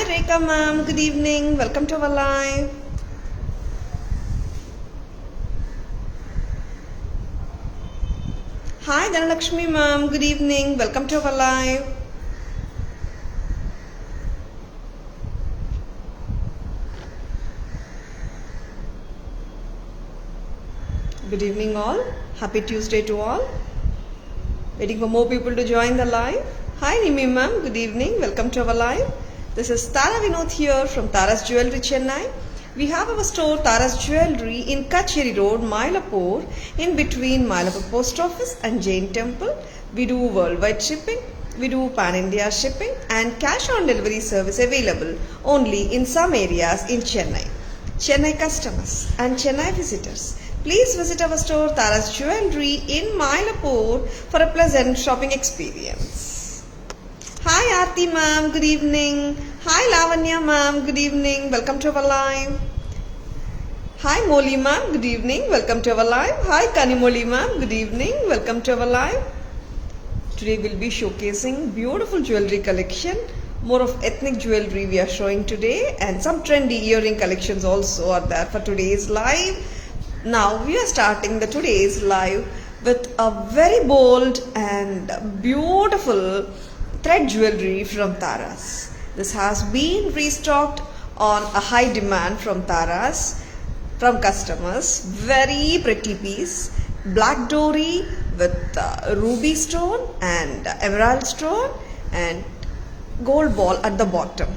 Rekha ma'am, good evening. Welcome to our live. Hi Dhanalakshmi ma'am, good evening. Welcome to our live. Good evening all. Happy Tuesday to all. Waiting for more people to join the live. Hi Nimi ma'am, good evening. Welcome to our live. This is Tara Vinod here from Tara's Jewelry Chennai. We have our store Tara's Jewelry in Kacheri Road, Mylapore, in between Mylapore Post Office and Jain Temple. We do worldwide shipping. We do pan-India shipping and cash on delivery service available only in some areas in Chennai. Chennai customers and Chennai visitors, please visit our store Tara's Jewelry in Mylapore for a pleasant shopping experience. Hi Aarti ma'am, good evening. Hi Lavanya ma'am, good evening. Welcome to our live. Hi Moli ma'am, good evening. Welcome to our live. Hi Kanimoli ma'am, good evening. Welcome to our live. Today we'll be showcasing beautiful jewelry collection. More of ethnic jewelry we are showing today, and some trendy earring collections also are there for today's live. Now we are starting the today's live with a very bold and beautiful thread jewelry from Tara's. This has been restocked on a high demand from Tara's from customers. Very pretty piece, black dory with ruby stone and emerald stone and gold ball at the bottom.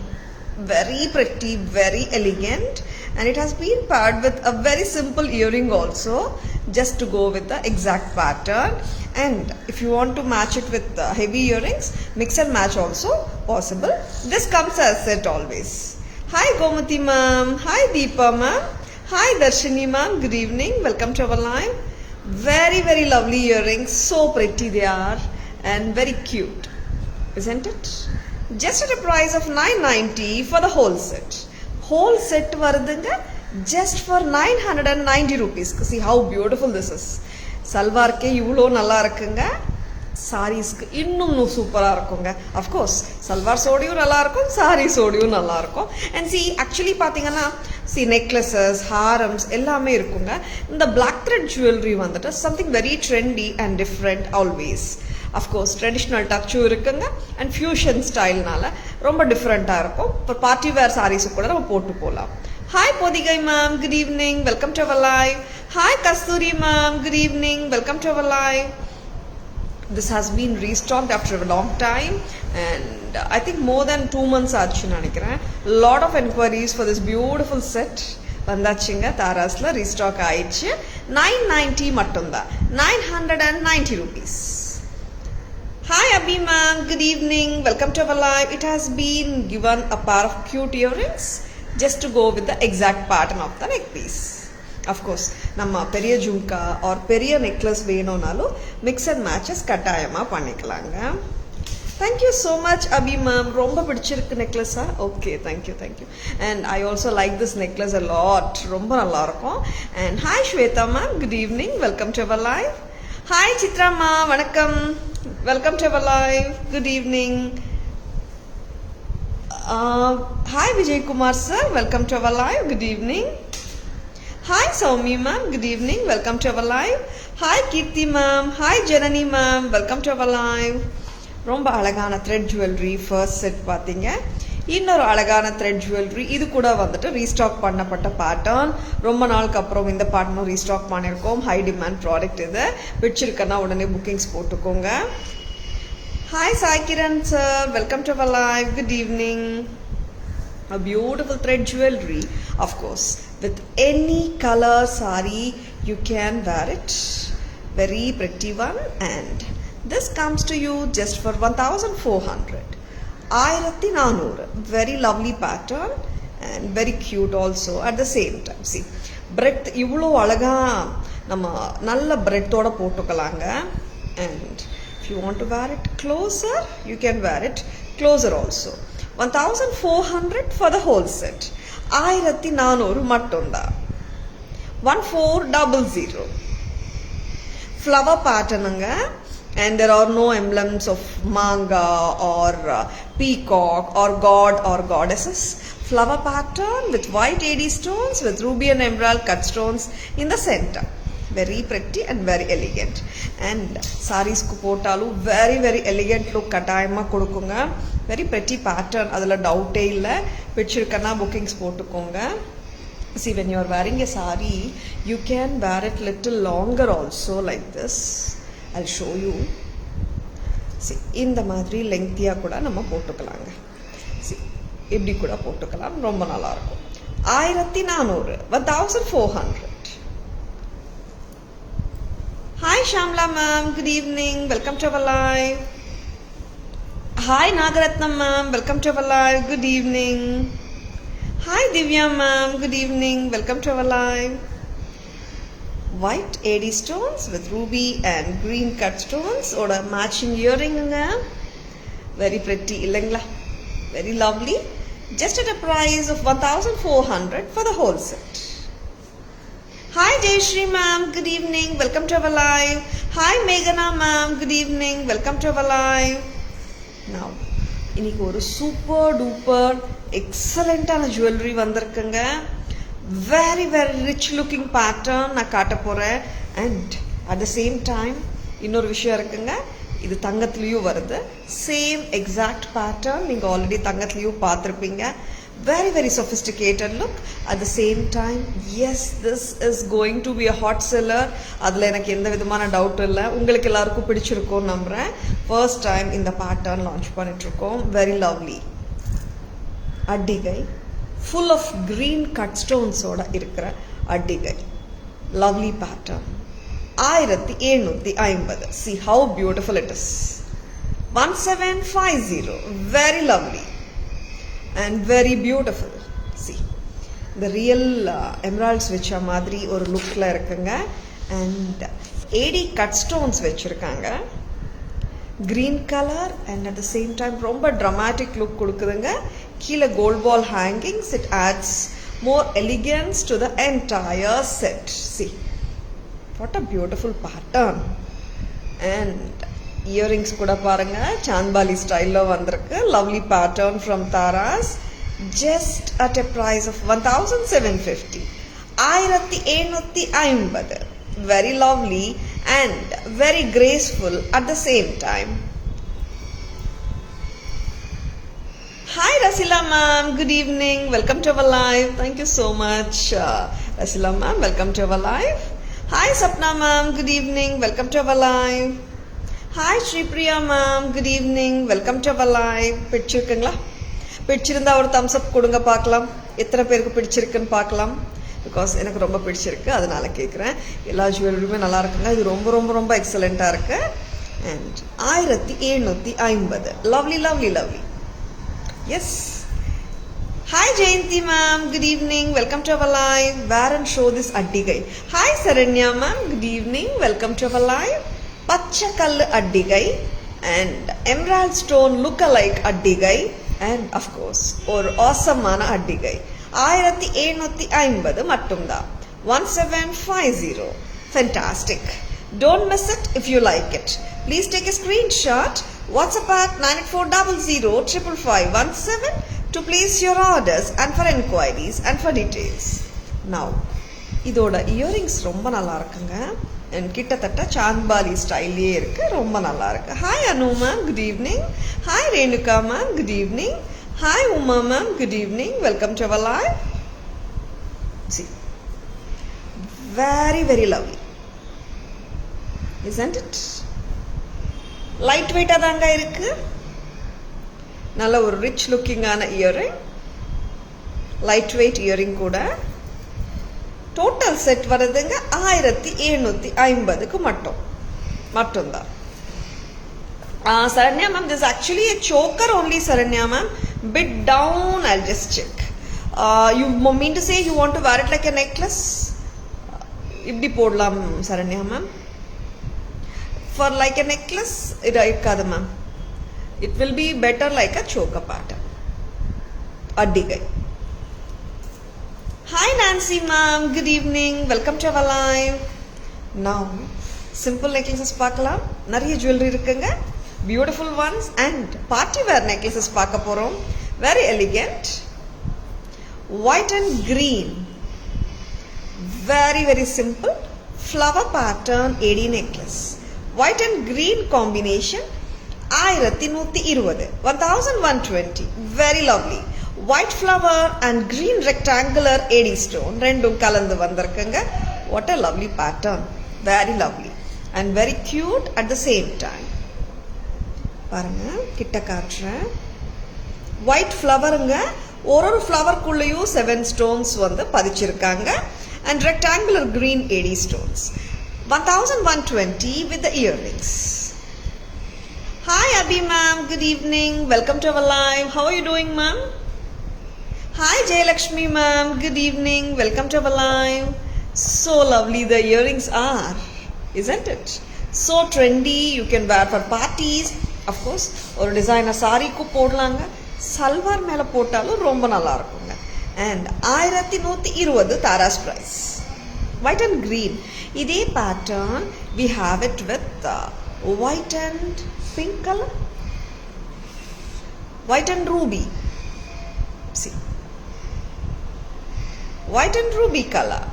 Very pretty, very elegant, and it has been paired with a very simple earring also, just to go with the exact pattern. And if you want to match it with heavy earrings, mix and match also possible. This comes as set always. Hi Gomati ma'am, hi Deepa ma'am, hi Darshini ma'am, good evening. Welcome to our live. Very lovely earrings, so pretty they are and very cute, isn't it? Just at a price of 990 for the whole set. Whole set varudunga just for 990 rupees. See how beautiful this is. Salwar ke ivlo nalla irukkunga, sarees ku innum super ah irukunga. Of course salwar sodiyum nalla irukum, sarees sodiyum nalla irukum. And see actually pathina, see necklaces, harams ellame irukunga. The black thread jewelry vandata something very trendy and different always. Of course traditional touch இருக்குங்க and fusion style நால ரொம்ப டிஃபரண்டா இருக்கும். For party wear sarees கூட நம்ம போட்டு போலாம். Hi Podigai ma'am, good evening. Welcome to our live. Hi Kasturi ma'am, good evening. Welcome to our live. This has been restocked after a long time, and I think more than 2 months ஆச்சுன்னு நினைக்கிறேன். Lot of enquiries for this beautiful set. வந்தாச்சுங்க, தாராஸ்ல restock ஆயிடுச்சு. 990 மட்டும்தான், 990 rupees. Hi Abhi ma'am, good evening. Welcome to our live. It has been given a pair of cute earrings just to go with the exact pattern of the neck piece. Of course, நம்ம பெரிய jhumka or பெரிய necklace வேணும்னாலும் mix and matches கட்டாயமா பண்ணிக்கலாங்க. Thank you so much Abhi ma'am. ரொம்ப பிடிச்சிருக்கு necklace. Okay, thank you. And I also like this necklace a lot. ரொம்ப நல்லா இருக்கும். And hi Shweta ma'am, good evening. Welcome to our live. Hi Chitra ma, vanakkam. Welcome to our live. Good evening. Hi Vijay Kumar sir. Welcome to our live. Good evening. Hi Soumi ma'am. Good evening. Welcome to our live. Hi Kirti ma'am. Hi Janani ma'am. Welcome to our live. ரொம்ப அழகான thread jewelry first set பாத்தீங்க. இன்னொரு அழகான thread jewelry இது கூட வந்துட்டு restock பண்ணப்பட்ட pattern. ரொம்ப நாளுக்கு அப்புறம் இந்த பேட்டர்னும் ரீஸ்டாக் பண்ணியிருக்கோம். ஹை டிமாண்ட் ப்ராடக்ட் இது. பிடிச்சிருக்கனா உடனே புக்கிங்ஸ் போட்டுக்கோங்க. Hi Saikiran sir, welcome to our live. Good evening. A beautiful thread jewelry, of course, with any color saree you can wear it. Very pretty one, and this comes to you just for 1400. 1400. Very lovely pattern and very cute also at the same time. See, breadth இவ்வளோ அழகா நம்ம நல்ல breadthோட போட்டுக்கலாங்க. And if you want to wear it closer, you can wear it closer also. 1400 for the whole set. 1400 மட்டும்தான். 1400. Flower patternங்க. and there are no emblems of manga or peacock or god or goddesses. Flower pattern with white AD stones with ruby and emerald cut stones in the center. Very pretty and very elegant. And sarees ku potalu very very elegant look katayama kudukunga. Very pretty pattern, adula doubt illa. Pidichirukana bookings potukonga. See, when you are wearing a saree, you can wear it little longer also, like this. I'll show you. See, இந்த மாதிரி லெங்க்தியா கூட நம்ம போட்டுக்கலாங்க. See, இப்படி கூட போட்டுக்கலாம், ரொம்ப நல்லா இருக்கும். 1400, 1400. Hi Shamla ma'am, good evening, welcome to our live. Hi Nagaratnam ma'am, welcome to our live, good evening. Hi Divya ma'am, good evening, welcome to our live. White AD stones with ruby and green cut stones or a matching earring. Very pretty, illangla. Very lovely. Just at a price of 1400 for the whole set. Hi Jayashri ma'am, good evening, welcome to our live. Hi Meghana ma'am, good evening, welcome to our live. Now, இன்னைக்கு ஒரு super duper எக்ஸலண்டான jewellery வந்திருக்குங்க. Very very rich looking pattern நான் காட்ட போகிறேன். And at the same time இன்னொரு விஷயம் இருக்குங்க, இது தங்கத்துலேயும் வருது. சேம் எக்ஸாக்ட் பேட்டர்ன் நீங்கள் ஆல்ரெடி தங்கத்துலேயும் பார்த்துருப்பீங்க. Very very sophisticated look. At the same time, yes, this is going to be a hot seller. அதில் எனக்கு எந்த விதமான டவுட் இல்லை. உங்களுக்கு எல்லாருக்கும் பிடிச்சிருக்கோன்னு நம்புகிறேன். ஃபர்ஸ்ட் டைம் இந்த பேட்டர்ன் லான்ச் பண்ணிட்டுருக்கோம். வெரி லவ்லி அட்டிகை, ஃபுல் ஆஃப் க்ரீன் கட் ஸ்டோன்ஸோட இருக்கிற அட்டிகை. Lovely pattern. 1750. See how beautiful it is. 1750. Very lovely and very beautiful. See, the real emeralds வச்ச மாதிரி ஒரு லுக்கில் இருக்குங்க. அண்ட் ஏடி கட் ஸ்டோன்ஸ் வச்சுருக்காங்க. Green colour and at the same time ரொம்ப ட்ரமாட்டிக் லுக் கொடுக்குதுங்க. கீழே gold ball hangings. It adds more elegance to the entire set. See, what a beautiful pattern. And earrings கூட பாருங்க, சாந்த்பாலி ஸ்டைலில் வந்திருக்கு. Lovely pattern from Tara's. Just at a price of 1750. 1750. Very lovely and very graceful at the same time. Hi Rasila ma'am, good evening, welcome to our live. Thank you so much Rasila ma'am, welcome to our live. Hi Sapna ma'am, good evening, welcome to our live. Hi Shripriya ma'am, good evening, welcome to our live. பிடிச்சிருக்குங்களா? பிடிச்சிருந்தா ஒரு Thums அப் கொடுங்க பார்க்கலாம். எத்தனை பேருக்கு பிடிச்சிருக்குன்னு பார்க்கலாம். Because எனக்கு ரொம்ப பிடிச்சிருக்கு, அதனால கேட்குறேன். எல்லா ஜுவல்லரியுமே நல்லா இருக்குங்க. இது ரொம்ப ரொம்ப ரொம்ப எக்ஸலண்ட்டாக இருக்கு. And 1750. Lovely lovely lovely. Yes. Hi Jayanti ma'am, good evening, welcome to our live. Wear and show this addigai. Hi Saranya ma'am, good evening, welcome to our live. Pachakallu addigai and emerald stone look-alike addigai and of course or awesome mana addigai. 1750 mattumda. 1750. Fantastic. Don't miss it if you like it. Please take a screenshot. WhatsApp at 9400 to place your orders and for inquiries and for details. Now, இதோட earrings ரொம்ப நல்லா இருக்குங்க. And கிட்டத்தட்ட சாந்த்பாலி ஸ்டைல்லே இருக்கு. ரொம்ப நல்லா இருக்கு. Hi Anu ma'am, good evening. Hi Renuka ma'am, good evening. Hi Uma ma'am, good evening, welcome to our live. See, very very lovely, isn't it? Light வெயிட்டாக தாங்க இருக்கு. நல்ல ஒரு ரிச் லுக்கிங்கான இயரிங். லைட் வெயிட் இயரிங் கூட. டோட்டல் செட் வருதுங்க 1750 மட்டும்தான். Saranya ma'am, this is actually a choker only. Saranya ma'am, bit down, I'll just check. You mean to say you want to wear it like a necklace? இப்படி போடலாம் Saranya ma'am. For like a necklace, irukadu ma'am. It will be better like a choker pattern. Addigai. Hi Nancy ma'am, good evening, welcome to our live. Now, simple necklaces பார்க்கலாம். நிறைய jewellery இருக்குங்க, beautiful once. And party wear necklaces பார்க்க போகிறோம். Very elegant, white and green, very simple flower pattern AD necklace. White and green combination 1120, 1120. Very lovely. White flower and green rectangular AD stone ரெண்டும் கலந்து வந்திருக்குங்க. What a lovely pattern. Very lovely and very cute at the same time. பாருங்க, கிட்ட காட்டுறேன். White ஃப்ளவருங்க, ஒரு ஃப்ளவர்க்குள்ளேயும் 7 stones வந்து பதிச்சிருக்காங்க. And rectangular green AD stones. 1120 with the earrings. Hi Abhi ma'am, good evening. Welcome to our live. How are you doing ma'am? Hi Jayalakshmi ma'am, good evening. Welcome to our live. So lovely the earrings are, isn't it? So trendy, you can wear for parties. Of course, ஒரு designer saree ku போடலாங்க. சல்வார் மேல போட்டாலும் ரொம்ப நல்லா இருக்குங்க. And 1120 Tara's price. White and green. இதே pattern we have it with white and pink color, white and ruby. See, white and ruby color,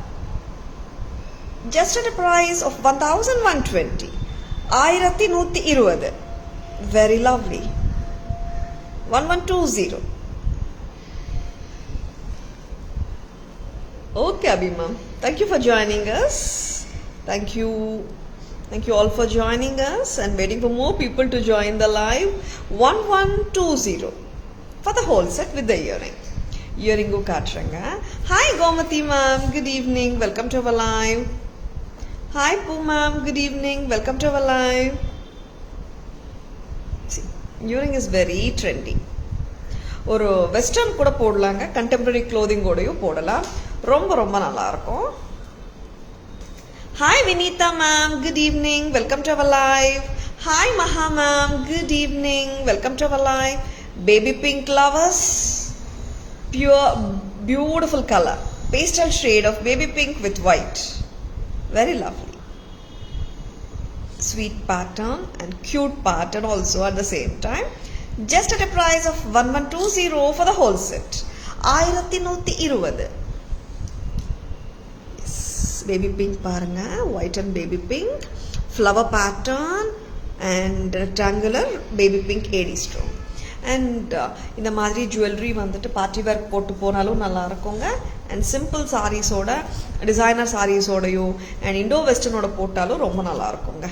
just at a price of 1120. 1120. Very lovely. 1120. Okay Abhi ma'am, thank you for joining us. Thank you all for joining us and waiting for more people to join the live. 1120 for the whole set with the earring katranga. Hi Gomati ma'am, good evening, welcome to our live. Hi Poo ma'am, good evening, welcome to our live. See, earring is very trendy. ஒரு western கூட போடலாங்க, contemporary clothing கூடயும் போடலாம். ரொம்ப நல்லா இருக்கும். Hi Vinita ma'am, good evening, welcome to our live. Hi Maha ma'am, good evening, welcome to our live. Baby pink lovers, pure beautiful color, pastel shade of baby pink with white. Very lovely. Sweet pattern and cute pattern also at the same time. Just at a price of 1120 for the whole set. 1120. Yes, baby pink பாருங்க, white and baby pink, flower pattern and rectangular baby pink AD stone. And இந்த மாதிரி jewellery வந்துட்டு party wear போட்டு போனாலும் நல்லா இருக்குங்க. And simple சாரீஸோட, designer சாரீஸோடையோ அண்ட் இண்டோ வெஸ்டர்னோட போட்டாலும் ரொம்ப நல்லா இருக்குங்க.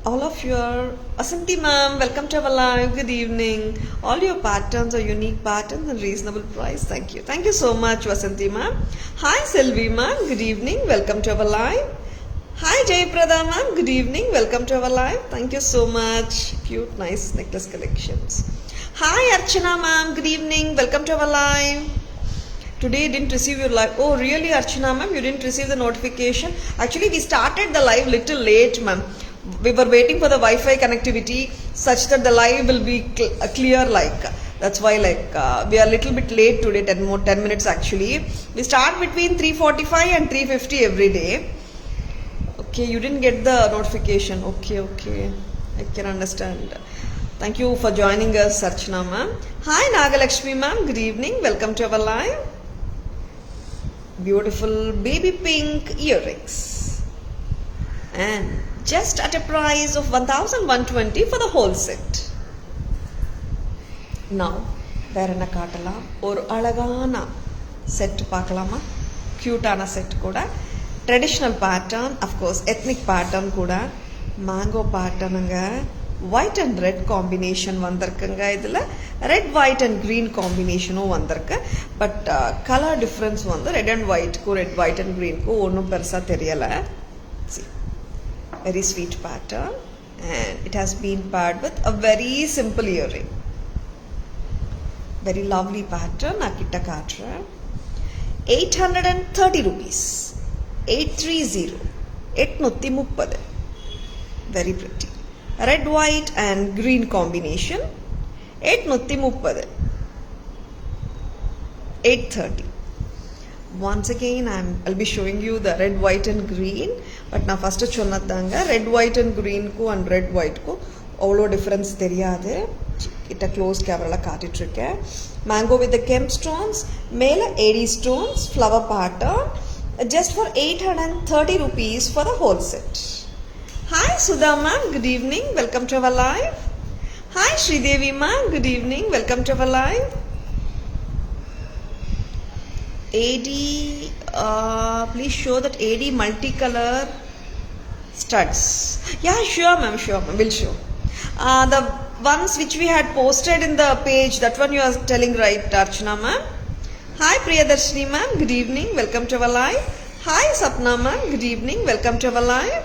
All of your Asanti ma'am, welcome to our live. Good evening. All your patterns are unique patterns and reasonable price. Thank you so much Asanti ma'am. Hi Selvi ma'am, good evening, welcome to our live. Hi Jayaprada ma'am, good evening, welcome to our live. Thank you so much. Cute nice necklace collections. Hi Archana ma'am, good evening, welcome to our live. Today didn't receive your live. Oh really Archana ma'am, you didn't receive the notification? Actually we started the live little late ma'am. We were waiting for the Wi-Fi connectivity such that the live will be clear, like that's why we are a little bit late today, 10 minutes actually. We start between 3:45 and 3:50 every day. Okay, you didn't get the notification. Okay, I can understand. Thank you for joining us Archana ma'am. Hi Nagalakshmi ma'am, good evening, welcome to our live. Beautiful baby pink earrings and just at a price of 1120 for the whole set. Now வேற என்ன காட்டலாம், ஒரு அழகான set பார்க்கலாமா? கியூட்டான set கூட, traditional pattern, of course ethnic pattern கூட, mango பேட்டர்னுங்க, ஒயிட் அண்ட் ரெட் காம்பினேஷன் வந்திருக்குங்க. இதில் ரெட் ஒயிட் அண்ட் க்ரீன் காம்பினேஷனும் வந்திருக்கு. பட் கலர் டிஃப்ரென்ஸ் வந்து ரெட் அண்ட் ஒயிட்க்கும் ரெட் ஒயிட் அண்ட் க்ரீனுக்கும் ஒன்றும் பெருசாக தெரியலை. Very sweet pattern and it has been paired with a very simple earring. Very lovely pattern. Nakitta kaatra 830 rupees. 830. 830. Very pretty. Red, white and green combination. 830. 830. once again I'll be showing you the red, white and green. But நான் first சொன்னதாங்க red, white and green க்கு and red, white க்கு அவ்வளோ difference தெரியாது. கிட்ட close கேமரால காட்டிட்டு இருக்கேன். Mango with the kemp stones, மேல AD stones, flower pattern, just for 830 rupees for the whole set. Hi Sudha ma'am, good evening, welcome to our live. Hi Sridevi ma'am, good evening, welcome to our live. AD, please show that AD multicolor studs. Yeah, sure ma'am, we'll show. The ones which we had posted in the page, that one you are telling, right, Archana ma'am? Hi Priyadarshini ma'am, good evening, welcome to our live. Hi Sapna ma'am, good evening, welcome to our live.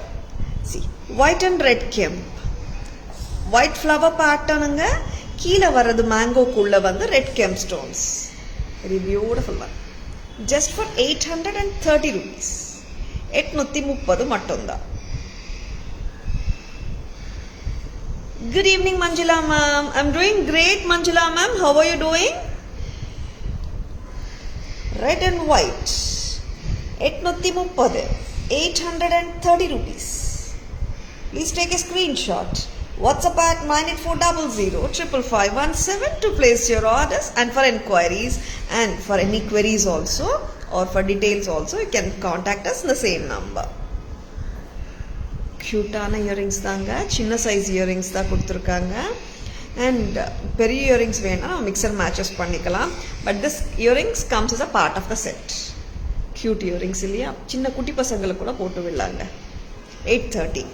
See, white and red kemp, white flower pattern anga, கீழ வரது mango குள்ள வந்து red kemp stones. Very beautiful one. Just for 830 rupees. 830 மட்டும்தான். Good evening Manjula ma'am. I'm doing great Manjula ma'am. How are you doing? Red and white. 830. 830 rupees. Please take a screenshot. WhatsApp at 98400 to place your orders, and for enquiries and for any queries also or for details also you can contact us in the same number. Cute-ஆன earrings தாங்க, சின்ன size earrings தான் கொடுத்துருக்காங்க. And பெரிய earrings வேணா mixer matches பண்ணிக்கலாம். But this earrings comes as a part of the set. Cute earrings இல்லையா, சின்ன குட்டி பசங்களுக்கு கூட போட்டு விடலாங்க. 830.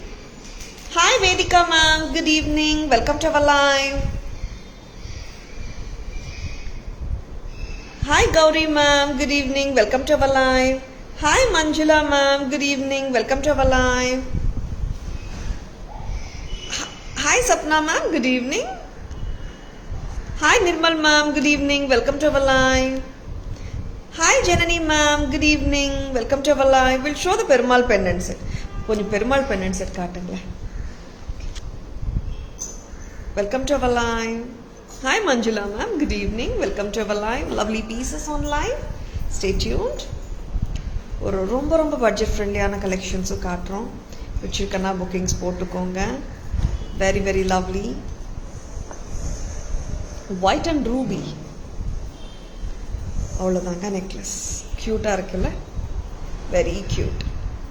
Hi Vedika ma'am, good evening, welcome to our live. Hi Gauri ma'am, good evening, welcome to our live. Hi Manjula ma'am, good evening, welcome to our live. Hi Sapna ma'am, good evening. Hi Nirmal ma'am, good evening, welcome to our live. Hi Janani ma'am, good evening, welcome to our live. We'll show the Perumal pendant set. கொஞ்சம் Perumal pendant set காட்டுங்களேன். Welcome to our live. Hi Manjula ma'am, good evening, welcome to our live. Lovely pieces on live. Stay tuned. ஒரு ரொம்ப budget ஃப்ரெண்ட்லியான கலெக்ஷன்ஸும் காட்டுறோம். வச்சிருக்கனா bookings போட்டுக்கோங்க. Very very lovely. White and ruby. அவ்வளோதாங்க necklace. க்யூட்டாக இருக்குல்ல? Very cute.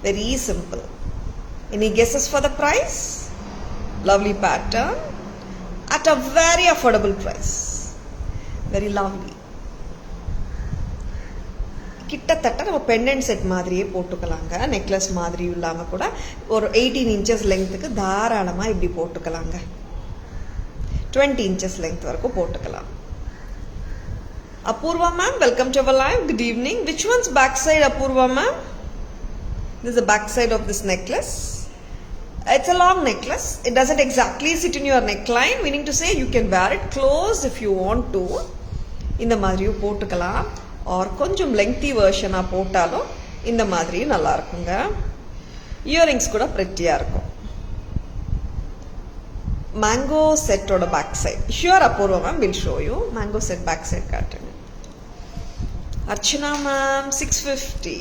Very simple. Any guesses for the price? Lovely pattern at a very affordable price. Very lovely. கிட்டத்தட்ட நம்ம பெண்டன்ட் செட் மாதிரியே போட்டுக்கலாங்க. நெக்லஸ் மாதிரி இல்லாமல் கூட ஒரு 18 inches லெங்க்த்துக்கு தாராளமாக இப்படி போட்டுக்கலாங்க. 20 inches லெங்க்த் வரைக்கும் போட்டுக்கலாம். Apurva ma'am, welcome to our live. Good evening. Which one's backside, Apurva ma'am? This is the backside of this necklace. It's a long necklace. It doesn't exactly sit in your neckline, meaning to say you can wear it closed if you want to. இந்த மாதிரியும் போட்டுக்கலாம். R கொஞ்சம் lengthy வெர்ஷனாக போட்டாலும் இந்த மாதிரியும் நல்லா இருக்குங்க. Earrings கூட ப்ரெட்டியாக இருக்கும். மேங்கோ செட்டோட back side sure Apoorva ma'am will show you. Mango set back side காட்டுங்க. Archana ma'am, 650.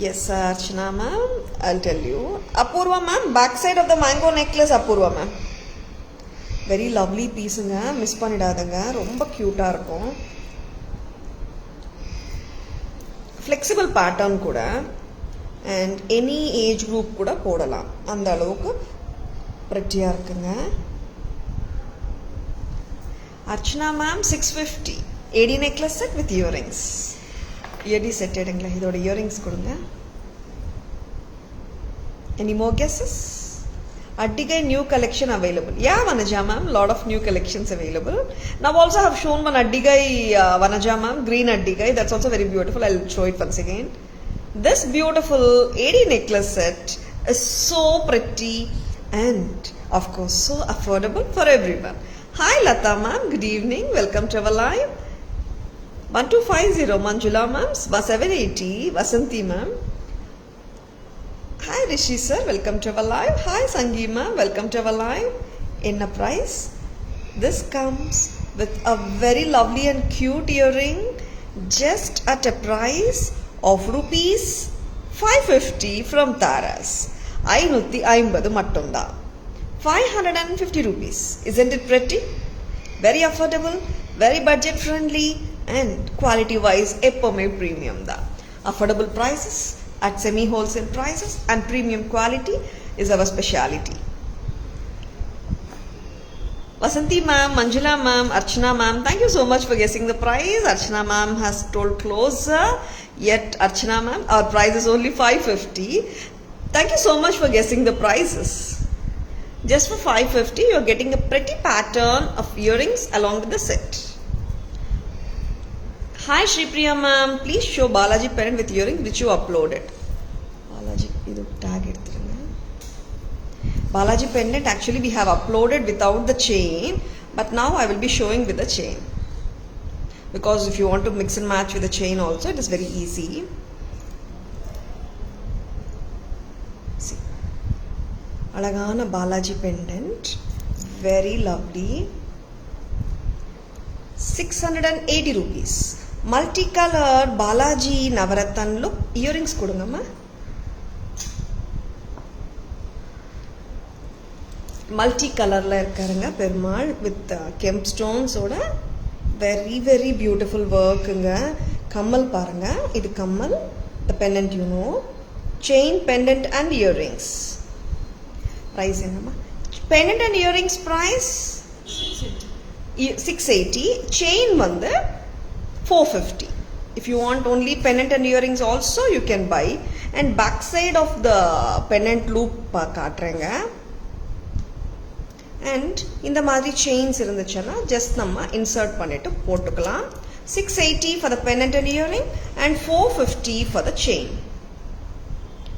Yes sir, Archana ma'am, I'll tell you. Apurva ma'am, back side of the mango necklace, Apurva ma'am. Very lovely பீஸுங்க, miss பண்ணிடாதங்க, ரொம்ப க்யூட்டாக இருக்கும். Flexible pattern கூட and any age group கூட போடலாம், அந்த அளவுக்கு ப்ரெட்டியாக இருக்குங்க. Archana ma'am 650 AD necklace set with earrings. AD set எடுங்களா, இதோட இயரிங்ஸ் கொடுங்க. Any more guesses? Addigai new collection available. Yeah, Vanaja ma'am, lot of new collections available. Now also have shown one Addigai Vanaja ma'am, green Addigai. That's also very beautiful. I'll show it once again. This beautiful AD necklace set is so pretty and of course so affordable for everyone. Hi Lata ma'am, good evening. Welcome to our live. 1250 Manjula ma'am, 780 Vasanti ma'am. Hi Rishi sir, welcome to our live. Hi Sangi ma'am, welcome to our live. In a price, this comes with a very lovely and cute earring just at a price of rupees 550 from Taras. 550 mattumda. 550 rupees. Isn't it pretty? Very affordable, very budget friendly, and quality wise epome premium da. Affordable prices at semi wholesale prices and premium quality is our speciality. Vasanti ma'am, Manjula ma'am, Archana ma'am, thank you so much for guessing the price. Archana ma'am has told closer, yet Archana ma'am, our price is only 550. Thank you so much for guessing the prices. Just for 550, you are getting a pretty pattern of earrings along with the set. Hi Shri Priya ma'am, please show Balaji pendant with earrings which you uploaded. Balaji, idu tag eduthrunga. Balaji pendant actually we have uploaded without the chain, but now I will be showing with the chain. Because if you want to mix and match with the chain also, it is very easy. See. Alagana Balaji pendant, very lovely. 680 rupees. Multicolor Balaji Navarathan look earrings kodungamma. Multicolor la irukkaranga Perumal with kemp stones oda very very beautiful work nga. Kammal paranga, idu kammal, the pendant you know, chain, pendant and earrings. Price enna? Pendant and earrings price 680, chain vandu 450. If you want only pendant and earrings also you can buy. And back side of the pendant loop kaatrenga. And இந்த மாதிரி chains இருந்துச்சுன்னா just நம்ம insert பண்ணிட்டு போட்டுக்கலாம். 680 for the pendant and earring and 450 for the chain.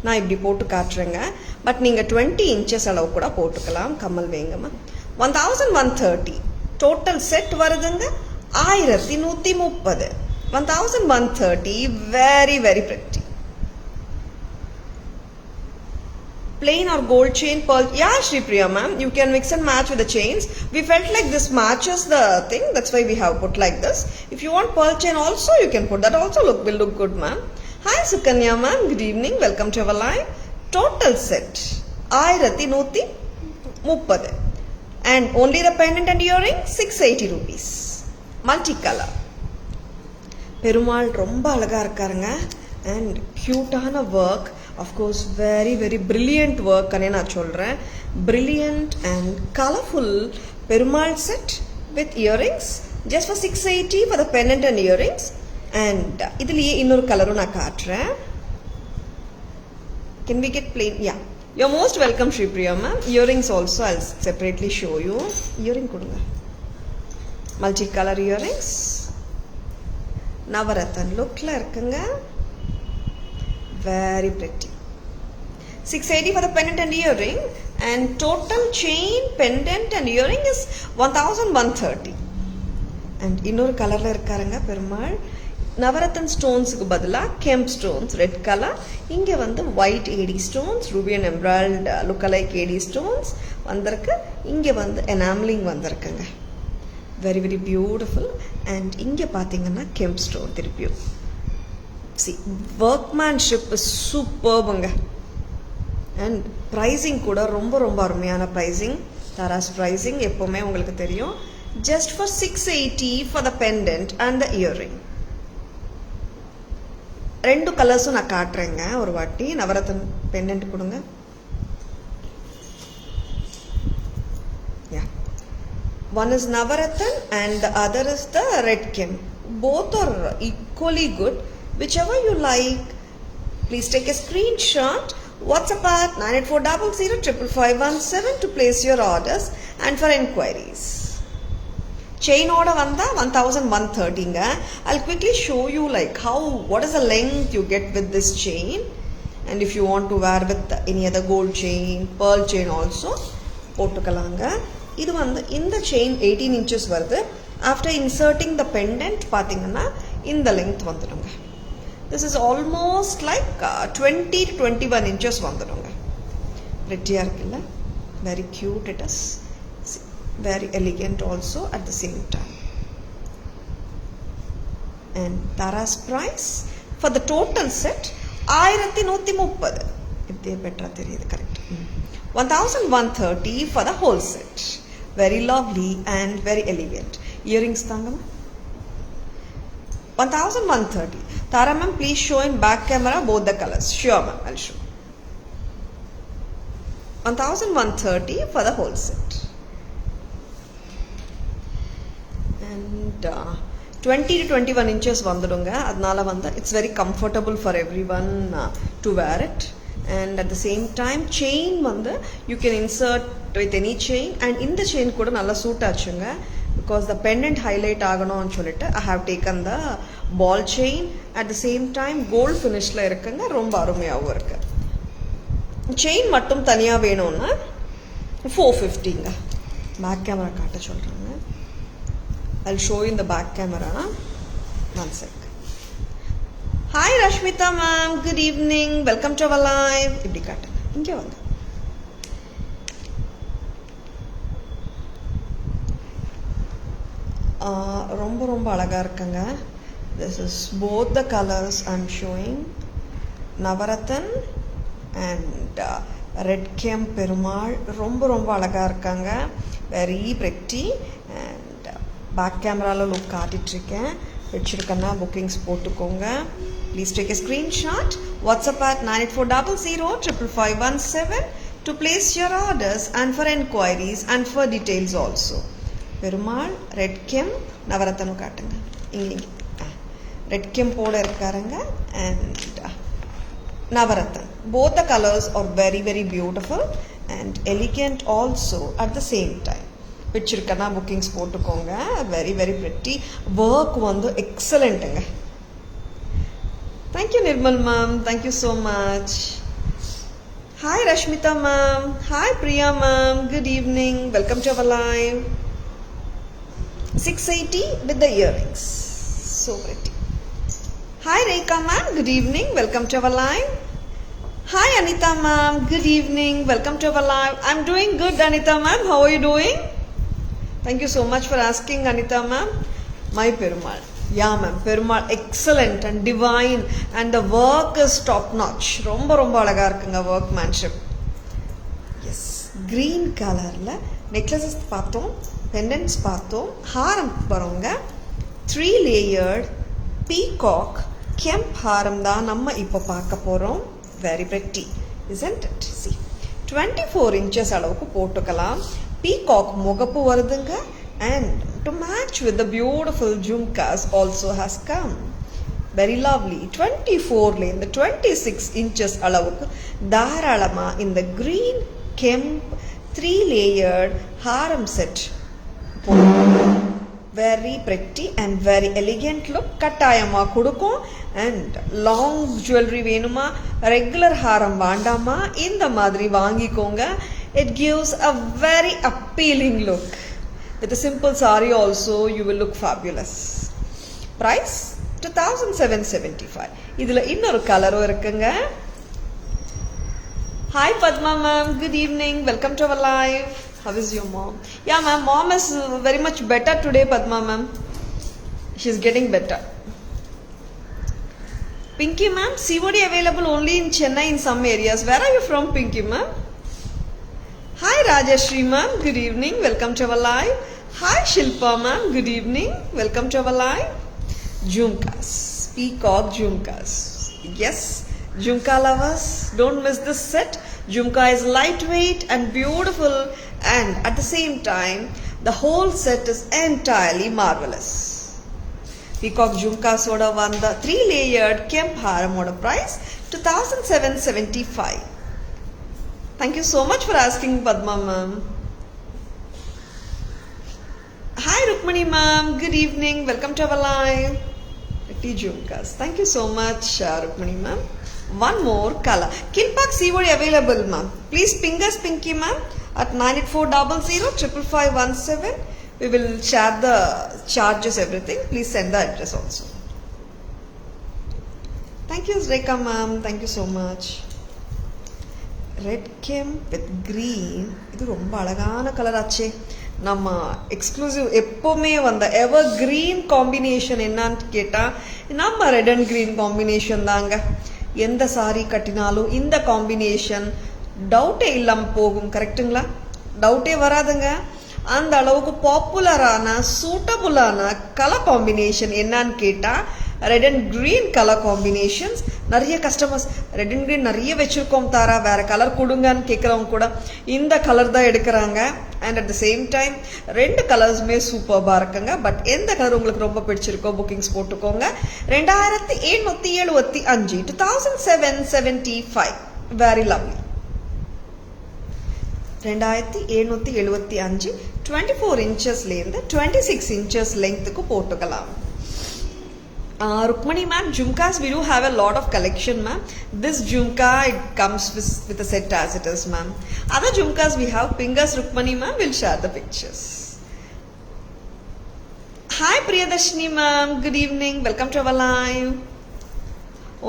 நான் இப்படி போட்டு காட்டுறேங்க. But நீங்க 20 inches அளவு கூட போட்டுக்கலாம். கம்மல் வேங்கம்மா. 1130 total set வருதுங்க 1130. 1130 very very pretty. Plain or gold chain pearl. Yeah, Shri Priya ma'am, you can mix and match with the chains. We felt like this matches the thing, that's why we have put like this. If you want pearl chain also you can put that also, will look good ma'am. Hi Sukanya ma'am, good evening, welcome to our live. Total set 1130 and only the pendant and earring 680 rupees. Multicolor. Perumal romba alaga irukkaranga and cute ana work. Of course, very very brilliant work ane na solren. Brilliant and colorful Perumal set with earrings just for 680 for the pendant and earrings. And idliye innoru color na kaatren. Can we get plain? Yeah, you're most welcome Shri Priya ma'am. Earrings also I'll separately show you. Earring kodunga. Multicolor earrings. Navarathan look la irukanga. Very pretty. 680 for the pendant and earring, and total chain, pendant and earring is 1130. And இன்னொரு கலர்ல இருக்காருங்க பெருமாள். நவரத்ன ஸ்டோன்ஸ்க்கு பதிலா கெம்ப் stones red colour, இங்க வந்து white AD stones, ruby and emerald look alike AD stones வந்திருக்கு. இங்க வந்து எனாமலிங் வந்திருக்குங்க. Very very beautiful. அண்ட் இங்க பாத்தீங்கன்னா கெம்ப் ஸ்டோன் திருப்பியும். See, workmanship is superb anga. And pricing kuda romba romba arumayana pricing. Tara's pricing எப்பவுமே உங்களுக்கு தெரியும். Just for 680 for the pendant and the earring. ரெண்டு கலர்ஸும் நான் காட்டுறேங்க ஒரு வாட்டி. நவரத்ன pendant கொடுங்க. Yeah. One is Navarathan and the other is the red Kim. Both are equally good. Whichever you like, please take a screenshot. WhatsApp at 9840055517 to place your orders and for enquiries. Chain order vanda 1130 nga. I'll quickly show you like what is the length you get with this chain, and if you want to wear with any other gold chain, pearl chain also போட்டுக்கலாங்க. இது வந்து இந்த chain 18 inches வருது. After inserting the pendant பாத்தீங்கன்னா இந்த length வந்துடுங்க. This is almost like 20 to 21 inches vandadunga. Pretty irukilla. Very cute it is. Very elegant also at the same time. and Tara's price for the total set 1130. இது பெட்டரா தெரியுது correct. 1130 for the whole set. Very lovely and very elegant. Earrings தாங்கம்மா. 1130. Tara ma'am, please show in back camera both the colors. Sure ma'am, I'll show. 1130 for the whole set. And 20 to 21 inches வந்துடுங்க. அதனால வந்து it's very comfortable for everyone to wear it. And at the same time chain வந்து you can insert with any chain, and இந்த chain கூட நல்லா suit ஆச்சுங்க. Because the pendant highlight ஆகணும்னு சொல்லிட்டு I have taken the ball chain. At the same time gold finishல இருக்குங்க. ரொம்ப அருமையாகவும் இருக்கு. chain மட்டும் தனியா வேணும்னா 450ங்க. பேக் கேமரா காட்ட சொல்றாங்க. I'll show you in the back camera. One sec. Hi Rashmita ma'am, good evening. Welcome to our live. இப்படி காட்டு. இங்க வாங்க. ரொம்ப ரொம்ப அழகா இருக்குங்க. This is both the colors I'm showing. Navarathan and Red Kem Perumal. ரொம்ப ரொம்ப அழகா இருக்காங்க. Very pretty. And பேக் கேமராவில் லுக் காட்டிகிட்ருக்கேன். வச்சுருக்கேன்னா புக்கிங்ஸ் போட்டுக்கோங்க. Please take a screenshot. WhatsApp at 9400055517 to place your orders and for enquiries and for details also. Perumal, red gem, நவரத்தனும் காட்டுங்க. இங்கே red gem போட இருக்காருங்க. And navratan. Both the colors are very very beautiful and elegant also at the same time. வச்சிருக்கேன்னா bookings போட்டுக்கோங்க. Very very pretty. Work வந்து எக்ஸலண்ட்டுங்க. Thank you Nirmal ma'am, thank you so much. Hi Rashmitha ma'am, hi Priya ma'am, good evening. Welcome to our live. 680 with the earrings. So pretty. Hi Rekha ma'am, good evening. Welcome to our live. Hi Anita ma'am, good evening. Welcome to our live. I'm doing good Anita ma'am. How are you doing? Thank you so much for asking Anita ma'am. My Perumal. Yeah ma'am, Perumal excellent and divine, and the work is top notch. ரொம்ப ரொம்ப அழகா இருக்குங்க workmanship. Yes, green colorல necklaces பார்த்தோம், pendants பார்த்தோம், ஹாரம் வரோங்க. 3 layered peacock kemp ஹாரம் தான் நம்ம இப்போ பார்க்க போறோம். Very pretty, isn't it? See, 24 inches அளவுக்கு போட்டுக்கலாம். Peacock முகப்பு வருதுங்க. And to match with the beautiful jhumkas also has come. Very lovely. 24ல இந்த 26 inches அளவுக்கு தாராளமா இந்த green kemp 3 layered harem set. Very pretty and very elegant look. கட்டாயமா கொடுக்கும். And long jewelry வேணுமா, regular ஹாரம் வேண்டாமா, இந்த மாதிரி வாங்கிக்கோங்க. It gives a very appealing look. With a simple sari also you will look fabulous. Price 2775. இதுல இன்னொரு கலரும் இருக்குங்க. Hi Padma ma'am, good evening. Welcome to our live. How is your mom? Yeah ma'am, mom is very much better today Padma ma'am. She's getting better. Pinky ma'am, COD available only in Chennai in some areas. Where are you from Pinky ma'am? Hi Rajashri ma'am, good evening. Welcome to our live. Hi Shilpa ma'am, good evening. Welcome to our live. Jhumkas, peacock jhumkas. Yes, jhumka lovers, don't miss this set. Jhumka is lightweight and beautiful, and at the same time the whole set is entirely marvelous. Peacock jhumkas oda vanda 3 layered kemp haram oda price 2775. Thank you so much for asking Padma ma'am. Hi Rukmani ma'am, good evening. Welcome to our live. Pretty jhumkas. Thank you so much Rukmani ma'am. One more color. Kinpak COD available ma'am. Please ping us Pinky ma'am at 9400055517. We will share the charges, everything. Please send the address also. Thank you Rekha ma'am. Thank you so much. Red game with green. இது ரொம்ப அழகான colour ஆச்சே. நம்ம exclusive எப்போவுமே வந்த எவர் green combination என்னான்னு கேட்டால் நம்ம ரெட் அண்ட் க்ரீன் காம்பினேஷன் தாங்க. எந்த சாரீ கட்டினாலும் இந்த காம்பினேஷன் டவுட்டே இல்லாமல் போகும். கரெக்டுங்களா? டவுட்டே வராதுங்க. அந்த அளவுக்கு பாப்புலரான சூட்டபுளான கலர் காம்பினேஷன் என்னன்னு கேட்டால் red and green colour combinations. நிறைய கஸ்டமர்ஸ் ரெட் அண்ட் க்ரீன் நிறைய வச்சுருக்கோம் தாரா, வேறு கலர் கொடுங்கன்னு கேட்குறவங்க கூட இந்த கலர் தான் எடுக்கிறாங்க. And at the same time ரெண்டு கலர்ஸுமே சூப்பர்பாக இருக்குங்க. பட் எந்த கலர் உங்களுக்கு ரொம்ப பிடிச்சிருக்கோ புக்கிங்ஸ் போட்டுக்கோங்க. 2775 2775 வெரி லவ்லி. 2775 24 இன்ச்சஸ்லேருந்து 26 இன்ச்சஸ் லெங்க்த்துக்கு போட்டுக்கலாம். Rukmani ma'am, jhumkas we do have a lot of collection ma'am. This jhumka it comes with a set as it is ma'am. Other jhumkas we have Pingas Rukmani ma'am will share the pictures. Hi Priyadarshini ma'am, good evening, welcome to our live.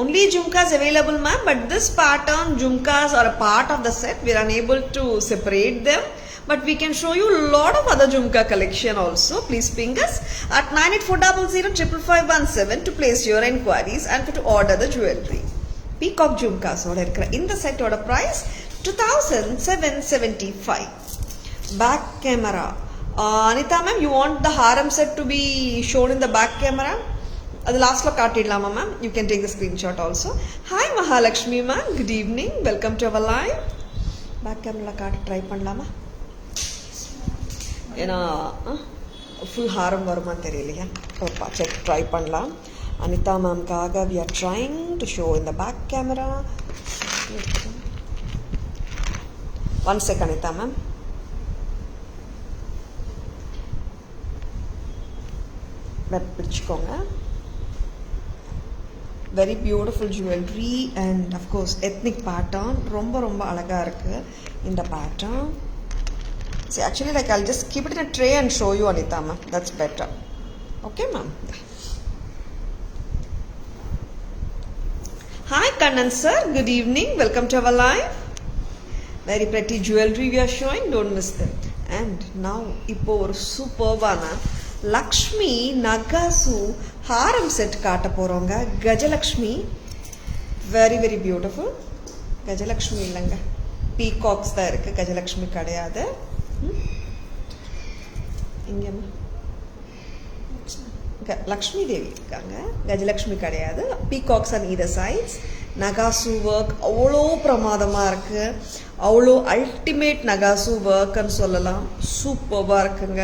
Only jhumkas available ma'am, but this pattern jhumkas are a part of the set. We are unable to separate them. But we can show you a lot of other jhumka collection also. Please ping us at 9840055517 to place your enquiries and to order the jewelry. Peacock jhumkas oda irukra இந்த set oda price 2775. Back camera. Anita ma'am, you want the haram set to be shown in the back camera? அது லாஸ்ட்ல காட்டிடலாமா ma'am? You can take the screenshot also. Hi Mahalakshmi ma'am, good evening, welcome to our live. Back camera காட்ட try பண்ணலாமா? ஏன்னா full ஹாரம் வருமா தெரியலையா. Check try பண்ணலாம். அனிதா மேம்காக we are trying to show இந்த back camera. 1 second Anitha ma'am. பிடிச்சிக்கோங்க. Very beautiful jewellery and of course ethnic pattern. ரொம்ப ரொம்ப அழகாக இருக்குது இந்த pattern. See, actually like I'll just keep it in a tray and show you Anita ma'am. That's better. Okay ma'am. Hi Kannan sir, good evening, welcome to our live. Very pretty jewelry we are showing, don't miss them. And now ipo or superbana Lakshmi Nagasu haram set kaata poronga. Gajalakshmi, very very beautiful. Gajalakshmi illanga, peacocks da irukku, Gajalakshmi kadiyadhu. Lakshmi Devi இருக்காங்க, கஜலக்ஷ்மி கிடையாது. Peacocks on either sides. நகாசு work அவ்வளோ பிரமாதமாக இருக்குது. அவ்வளோ ultimate நகாசு ஒர்க்குன்னு சொல்லலாம். சூப்பராக இருக்குங்க.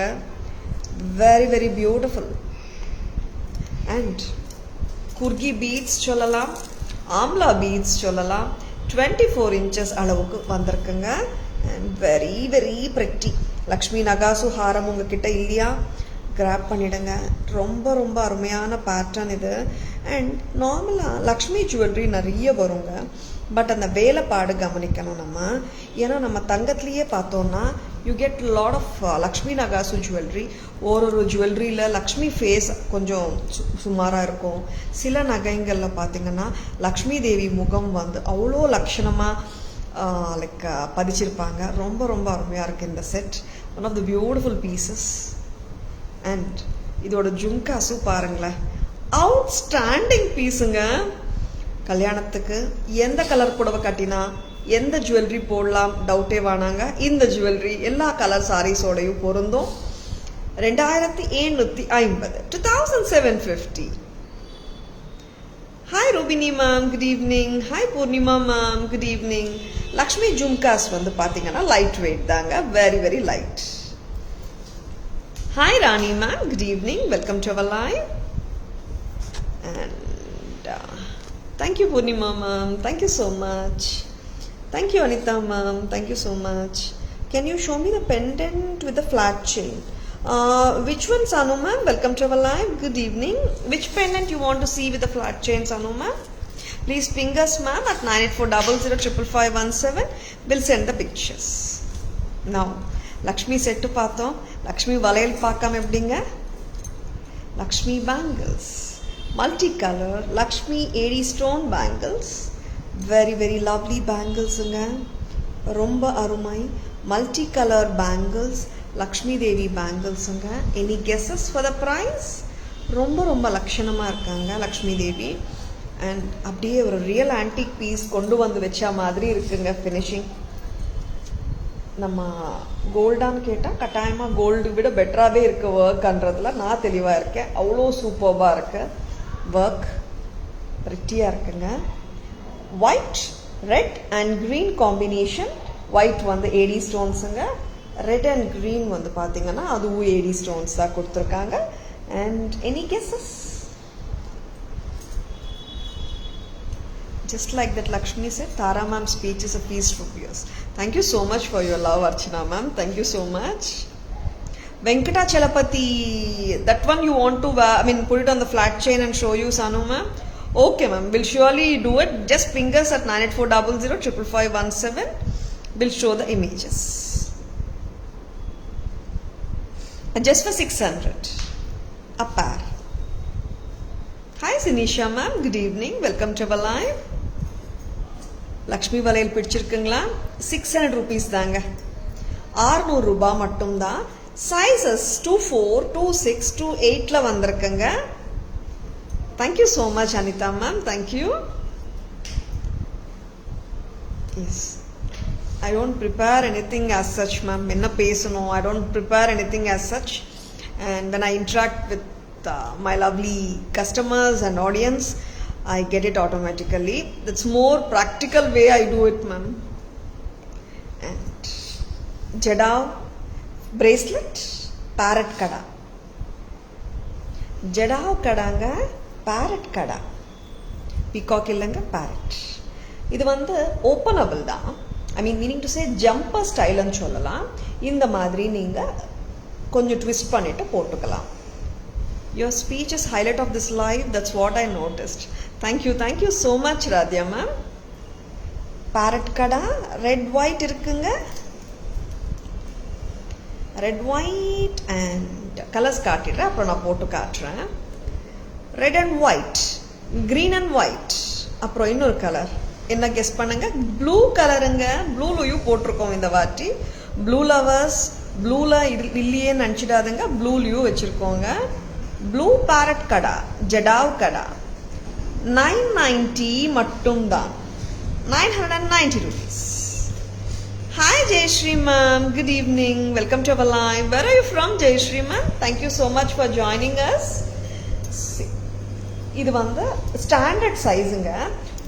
Very very beautiful. அண்ட் குர்கி பீட்ஸ் சொல்லலாம், ஆம்லா பீட்ஸ் சொல்லலாம். 24 இன்ச்சஸ் அளவுக்கு வந்திருக்குங்க. And very very pretty. Lakshmi நகாசு ஹாரம் உங்ககிட்ட இல்லையா? கிராப் பண்ணிடுங்க. ரொம்ப ரொம்ப அருமையான பேட்டர்ன் இது. அண்ட் நார்மலாக லக்ஷ்மி ஜுவல்லரி நிறைய வருங்க. பட் அந்த வேலைப்பாடு கவனிக்கணும் நம்ம. ஏன்னா நம்ம தங்கத்துலேயே பார்த்தோன்னா you get lot of Lakshmi நகாசு ஜுவல்லரி. ஒரு ஜுவல்லரியில் லக்ஷ்மி ஃபேஸ் கொஞ்சம் சுமாராக இருக்கும். சில நகைங்களில் பார்த்திங்கன்னா லக்ஷ்மி தேவி முகம் வந்து அவ்வளோ லட்சணமாக லைக் பதிச்சிருப்பாங்க. ரொம்ப ரொம்ப அருமையாக இருக்குது இந்த set. One of the beautiful pieces. And இதோட ஜும்காஸும் பாருங்களேன், அவுட்ஸ்டாண்டிங் பீஸுங்க. கல்யாணத்துக்கு எந்த கலர் புடவை கட்டினா எந்த ஜுவல்லரி போடலாம் டவுட்டே வேணாங்க. இந்த ஜுவல்லரி எல்லா கலர் சாரீஸோடையும் பொருந்தும். 2750 2750. Hi Rubini ma'am, good evening. Hi Purnima ma'am, good evening. Lakshmi jhumkas வந்து பாத்தீங்கன்னா லைட் வெயிட் தாங்க, very very light. Hi Rani ma'am, good evening, welcome to our live. And thank you Purnima ma'am, thank you so much. Thank you Anita ma'am, thank you so much. Can you show me the pendant with the flat chain? Which one Sanu ma'am? Welcome to our live. Good evening. Which pendant you want to see with the flat chain Sanu ma'am? Please ping us ma'am at 9840055517. We'll send the pictures. Now Lakshmi set to பார்த்தோம். Lakshmi வளையல் பார்க்காம எப்படிங்க? Lakshmi bangles, multicolor Lakshmi AD stone bangles. Very very lovely bangles. ரொம்ப அருமை. Multi colour bangles, Lakshmi Devi பேங்கிள்ஸுங்க. Any guesses for the price? ரொம்ப ரொம்ப லட்சணமாக இருக்காங்க லக்ஷ்மி தேவி. அண்ட் அப்படியே ஒரு ரியல் ஆன்டிக் பீஸ் கொண்டு வந்து வச்ச மாதிரி இருக்குங்க ஃபினிஷிங். நம்ம கோல்டான்னு கேட்டால் கட்டாயமாக கோல்டு விட பெட்டராகவே இருக்க ஒர்க்ன்றதுல நான் தெளிவாக இருக்கேன். அவ்வளோ சூப்பர்பாக இருக்கு ஒர்க், ப்ரிட்டியாக இருக்குங்க. White, red and green combination. White வந்து ஏடி ஸ்டோன்ஸுங்க, ரெட் அண்ட் க்ரீன் வந்து பார்த்தீங்கன்னா அதுவும் ஏடி ஸ்டோன்ஸ் தான் கொடுத்துருக்காங்க. And any guesses? Just like that Lakshmi said, Tara ma'am speech is a feast for ears. Thank you so much for your love, Archana ma'am. Thank you so much. Venkata Chalapati, that one you want to put it on the flat chain and show you, Sanu ma'am? Okay ma'am, we'll surely do it. Just ping us at 98400 55517. We'll show the images. And just for 600. A pair. Hi Sinisha ma'am, good evening. Welcome to our live. Lakshmi வளையல் பிடிச்சிருக்குங்களா? 600 rupees தாங்க, 600 ரூபாய் மட்டும்தான். Sizes 24, 26, 28ல வந்திருக்குங்க. Thank you so much Anitha ma'am, thank you. Yes, I don't prepare anything as such ma'am. என்ன பேசணும், I don't prepare anything as such. And when I interact with my lovely customers and audience, I get it automatically. That's more practical way I do it, ma'am. And Jadav bracelet, parrot kada. Jadav kadanga, parrot kada. Peacock illanga, parrot. இது வந்து openable தான். I mean meaning to say jumper style ன்னு சொல்லலாம். இந்த மாதிரி நீங்க கொஞ்சம் twist பண்ணிட்டு போட்டுக்கலாம். Your speech is highlight of this live. That's what I noticed. Thank you so much Radhya ma'am. Parrot kada, red white இருக்குங்க. Red white and colors காட்டிடுறேன், அப்புறம் நான் போட்டு காட்டுறேன். Red and white, green and white, அப்புறம் இன்னொரு colour என்ன guess பண்ணுங்க? Blue கலருங்க. ப்ளூலையும் போட்டிருக்கோம் இந்த வாட்டி. ப்ளூ லவர்ஸ், ப்ளூல இல்லையே நினச்சிடாதுங்க, ப்ளூலையும் வச்சுருக்கோங்க. ப்ளூ பேரட் கடா, ஜடாவ் கடா 990 மட்டும்தான், 990 rupees. Hi Jayashree ma'am, good evening, welcome to our live. Where are you from Jayashree ma'am? Thank you so much for joining us. இது வந்து ஸ்டாண்டர்ட் சைஸுங்க.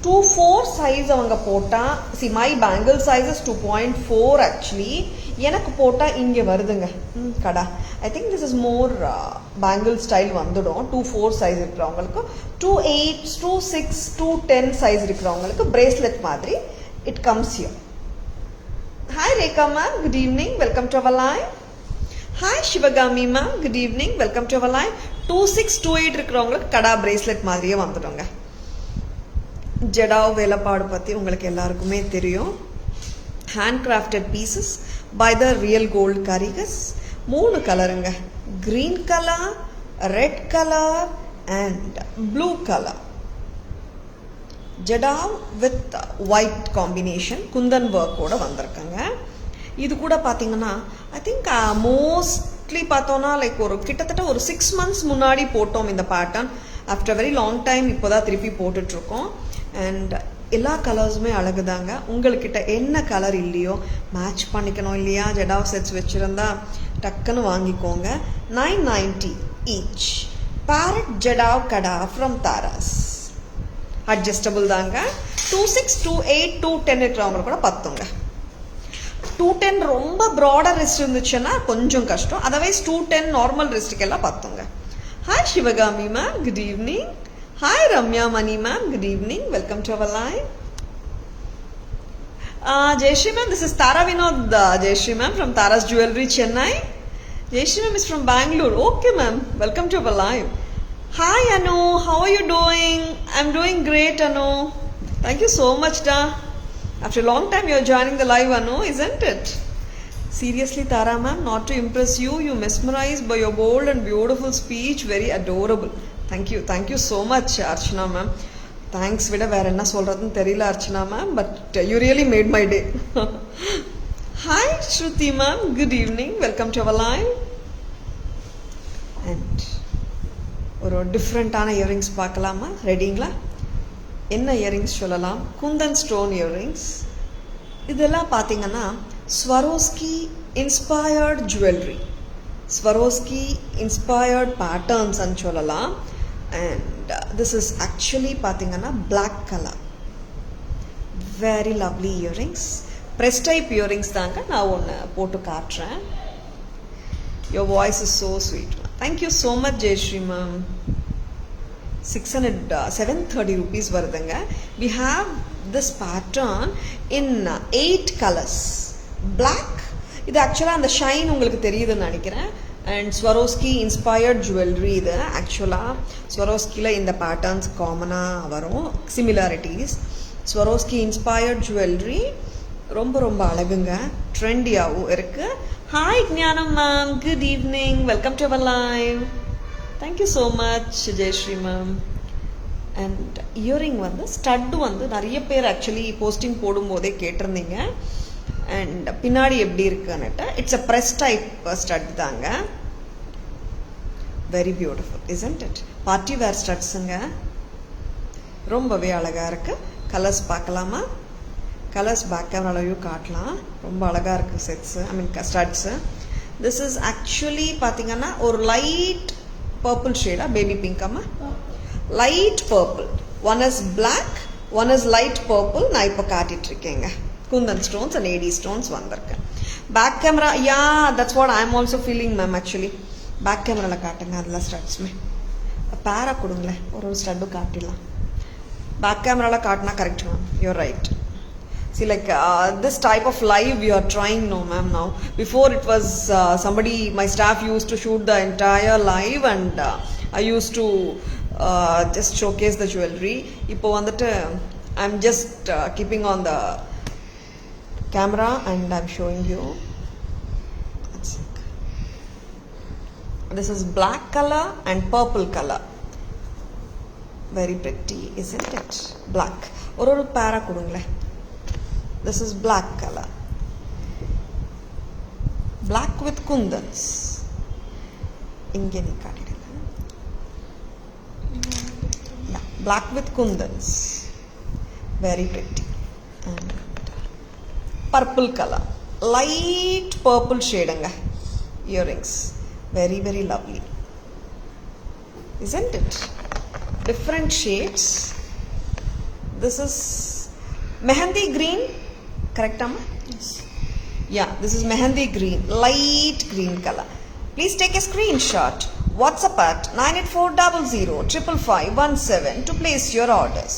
2.4 சைஸ் அவங்க போட்டா, see my bangle size is 2.4 actually. எனக்கு போட்டா இங்கே வருதுங்க கடா. I think this is more bangle style வந்துடும். 2.4 size இருக்கிறவங்களுக்கு, 2.8, 2.6, 2.10 சைஸ் இருக்கிறவங்களுக்கு பிரேஸ்லெட் மாதிரி it comes here. Hi Rekha ma'am, good evening, welcome to our live. Hi Sivakami ma'am, good evening, welcome to our live. 2.6, 2.8 இருக்கிறவங்களுக்கு கடா bracelet மாதிரியே வந்துடுங்க. ஜடாவ் வேலைப்பாடு பற்றி உங்களுக்கு எல்லாருக்குமே தெரியும். Hand crafted pieces by the real gold karigas. 3 கலருங்க, green color, red color and blue color. Jadau with white combination, Kundan work ஓட வந்திருக்குங்க. இது கூட பார்த்தீங்கன்னா ஐ திங்க் மோஸ்ட்லி பார்த்தோன்னா லைக் ஒரு கிட்டத்தட்ட ஒரு 6 months முன்னாடி போட்டோம் இந்த pattern. After very long time இப்போ தான் திருப்பி போட்டுட்ருக்கோம். அண்ட் எல்லா கலர்ஸுமே அழகுதாங்க. உங்கள்கிட்ட என்ன கலர் இல்லையோ மேட்ச் பண்ணிக்கணும் இல்லையா? ஜடாவ் செட்ஸ் வச்சுருந்தா டக்குன்னு வாங்கிக்கோங்க. 990 each. Farad jadau kara from Tara's. Adjustable தாங்க. 2.6, 2.8, 2.10 இருக்கிறவங்க கூட பத்துங்க. 2.10 ரொம்ப ப்ராடர் ரிஸ்ட் இருந்துச்சுன்னா கொஞ்சம் கஷ்டம். அதர்வைஸ் 2.10 நார்மல் ரிஸ்ட்டுக்கெல்லாம் பத்துங்க. Hi Sivakami ma'am, good evening. Hi Ramya Mani ma'am, good evening, welcome to our live. Jayashree ma'am, this is Tara Vinod Jayashree ma'am from Tara's Jewelry Chennai. Jayashree ma'am is from Bangalore. Okay ma'am, welcome to our live. Hi Anu, how are you doing? I'm doing great Anu. Thank you so much da. After a long time you are joining the live Anu, isn't it? Seriously Tara ma'am, not to impress you, you mesmerized by your bold and beautiful speech, very adorable. Thank you so much Archana ma'am. Thanks விட வேற என்ன சொல்றதுன்னு தெரியல Archana ma'am, but you really made my day. Hi Shruti ma'am, good evening, welcome to our live. And ஒரு டிஃப்ரெண்ட்டான earrings பார்க்கலாமா? ரெடிங்களா? என்ன இயரிங்ஸ் சொல்லலாம்? Kundan stone earrings. இதெல்லாம் பார்த்தீங்கன்னா Swarovski inspired jewellery, Swarovski inspired பேட்டர்ன்ஸ்ன்னு சொல்லலாம். அண்ட் திஸ் இஸ் ஆக்சுவலி பார்த்தீங்கன்னா black colour, very lovely earrings. Press type earrings தாங்க. நான் ஒன்று போட்டு காட்டுறேன். Your voice is so sweet. Thank you so much Jayashree ma'am. 730 rupees வருதுங்க. We have this pattern in 8 colors. Black, இது ஆக்சுவலாக அந்த ஷைன் உங்களுக்கு தெரியுதுன்னு நினைக்கிறேன். And ஸ்வரோஸ்கி inspired jewellery. இது ஆக்சுவலாக ஸ்வரோஸ்கியில் இந்த பேட்டர்ன்ஸ் காமனாக வரும், சிமிலாரிட்டிஸ். ஸ்வரோஸ்கி இன்ஸ்பயர்ட் ஜுவல்லரி ரொம்ப ரொம்ப அழகுங்க, ட்ரெண்டியாகவும் இருக்குது. Hi Gnanam ma'am, good evening, welcome to our live. Thank you so much Jayashree ma'am. And earring வந்து ஸ்டட்டு வந்து நிறைய பேர் ஆக்சுவலி போஸ்டிங் போடும்போதே கேட்டிருந்தீங்க. அண்ட் பின்னாடி எப்படி இருக்குன்னுட்டு, it's a press type stud தாங்க. Very beautiful isn't it? Party wear ஸ்டட்ஸுங்க, ரொம்பவே அழகாக இருக்குது. கலர்ஸ் பார்க்கலாமா? கலர்ஸ் பேக் கேமராலையும் காட்டலாம். ரொம்ப அழகாக இருக்குது sets, I mean studs. This is actually பார்த்தீங்கன்னா ஒரு லைட் பர்பிள் ஷேடா, பேபி பிங்காமா, light purple. One is black, one is light purple. நான் இப்போ காட்டிட்டு இருக்கேங்க. Kundan stones and AD stones வந்திருக்கு. Back camera, yeah that's what I am also feeling ma'am. Actually back கேமராவில் காட்டுங்க அதெல்லாம் ஸ்டட்ஸுமே. பேரா கொடுங்களேன், ஒரு ஸ்டட்டும் காட்டிடலாம். பேக் கேமராவில் காட்டினா correct ma'am, you're right. See, like this type of live we are trying now, ma'am. Now, before it was somebody, my staff used to shoot the entire live, and I used to just showcase the jewelry. Ipo vandute I'm just keeping on the camera and I'm showing you. This is black color and purple color. Very pretty, isn't it? Black. Oru para kudungle. This is black color. Black with kundans. Ingeni kaadidala. Yeah, black with kundans. Very pretty. And purple color. Light purple shade anga. Earrings. Very very lovely. Isn't it? Different shades. This is mehendi green. Correct, Amma? Yes. Yeah, this is mehendi green, light green color. Please take a screenshot. WhatsApp at 9840055517 to place your orders.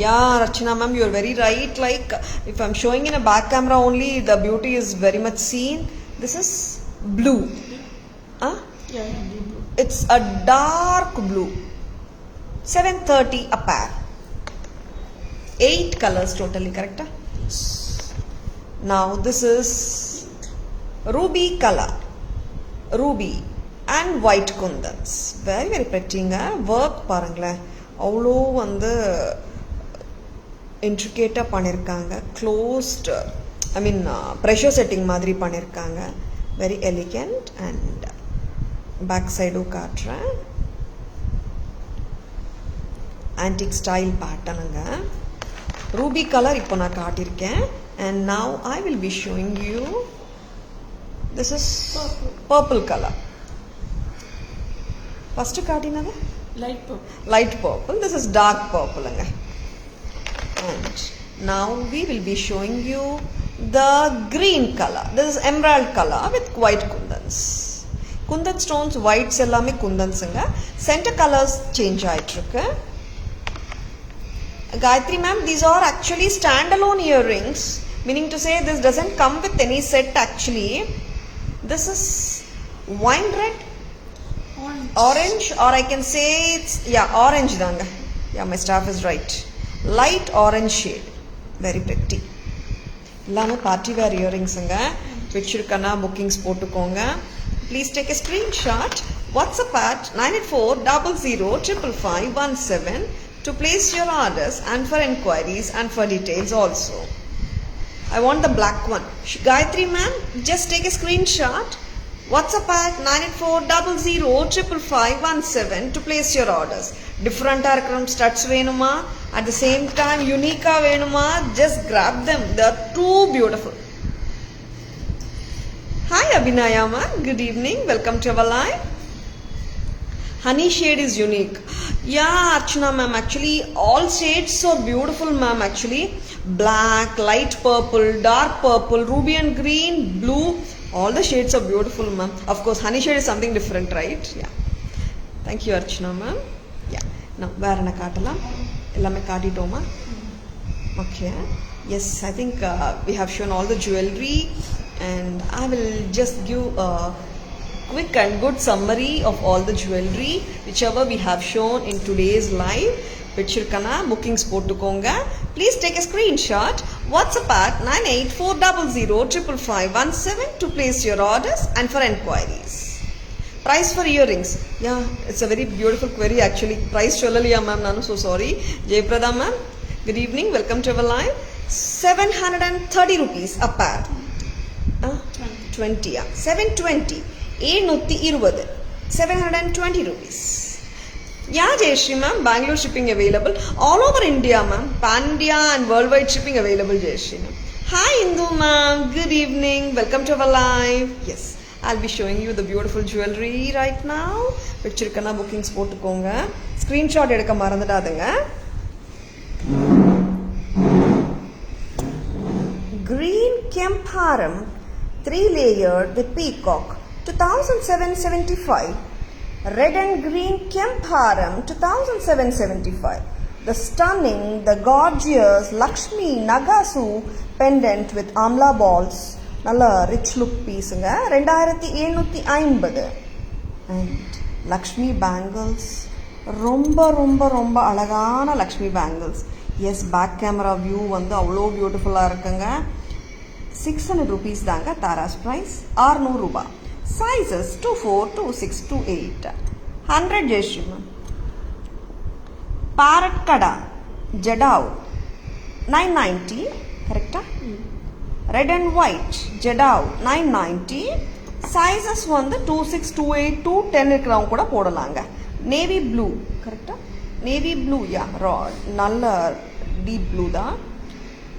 Yeah, Rachana ma'am, you are very right. Like, if I'm showing in a back camera only, the beauty is very much seen. This is blue. Huh? Yeah, blue. It's a dark blue. 730 a pair. 8 colors totally, correct? Yes. Now this is ruby color, ruby and white kundans. Very very pretty nga. Work பாருங்களேன், அவ்வளோ வந்து இன்ட்ரிகேட்டாக பண்ணியிருக்காங்க. Closed, I mean pressure setting மாதிரி பண்ணியிருக்காங்க. Very elegant. And back சைடும் காட்டுறேன். Antique style பேட்டர்னுங்க. ரூபி கலர் இப்போ நான் காட்டியிருக்கேன். And now I will be showing you, this is purple color. First katinada Light purple. Light purple. This is dark purple anga. And now we will be showing you the green color. This is emerald color with white kundans. Kundan stones whites ellame kundans anga. Center colors change aayittirukku. Gayatri ma'am, these are actually standalone earrings, meaning to say this doesn't come with any set actually. This is wine red, orange, or I can say it's, yeah, orange danga. Yeah, my staff is right. Light orange shade. Very pretty. Ellame party wear earrings anga. Pichirukana bookings potukonga. Please take a screenshot. WhatsApp at 9840055517 to place your orders and for enquiries and for details also. I want the black one. Gayatri ma'am, just take a screenshot. WhatsApp at 984005517 to place your orders. Different studs venuma, at the same time unique venuma, just grab them. They are too beautiful. Hi Abhinaya ma'am, good evening. Welcome to our live. Honey shade is unique. Yeah, Archana ma'am, actually all shades so beautiful ma'am. Actually black, light purple, dark purple, ruby and green, blue, all the shades are beautiful ma'am. Of course honey shade is something different, right? Yeah, thank you Archana ma'am. Yeah, now where na kaatala ellame kaatitoma. Okay, yes, I think we have shown all the jewelry and I will just give a quick and good summary of all the jewelry whichever we have shown in today's live. Pichirkana bookings potukonga. Please take a screenshot. WhatsApp at 984005517 to place your orders and for enquiries. Price for earrings. Yeah, it's a very beautiful query actually. Price cholaliya ma'am, nanu so sorry. Jayprada ma'am, good evening. Welcome to our live. 730 rupees a pair. 20, yeah. 720. 720. 720 rupees. Yeah, Jayashri ma'am, Bangalore shipping available. All over India ma'am. Pan India and worldwide shipping available, Jayashri ma'am. Hi Indu ma'am, good evening. Welcome to our live. Yes, I'll be showing you the beautiful jewelry right now. Pichirkana bookings potukonga. Screenshot edukka marandadadunga. Green Kemparam 3-layered with peacock 2775. Red and green Kemparam 2775. The stunning, the gorgeous Lakshmi Nagasu pendant with amla balls. Nalla rich look piece nga 2750. And Lakshmi bangles. Romba alagana Lakshmi bangles. Yes, back camera view vandu avlo beautiful ah irukanga. 600 rupees danga Tara's price. 600 rupa. Sizes 24, 26, 28. 100 Jayashri ma'am. Parrot Kada Jadao 990. Correct? Red and white Jadao 990. Sizes வந்து 26, 28, 210 இருக்கிறவங்க கூட போடலாங்க. Navy blue. Correct? Navy blue, yeah. Raw. நல்ல deep blue தான்.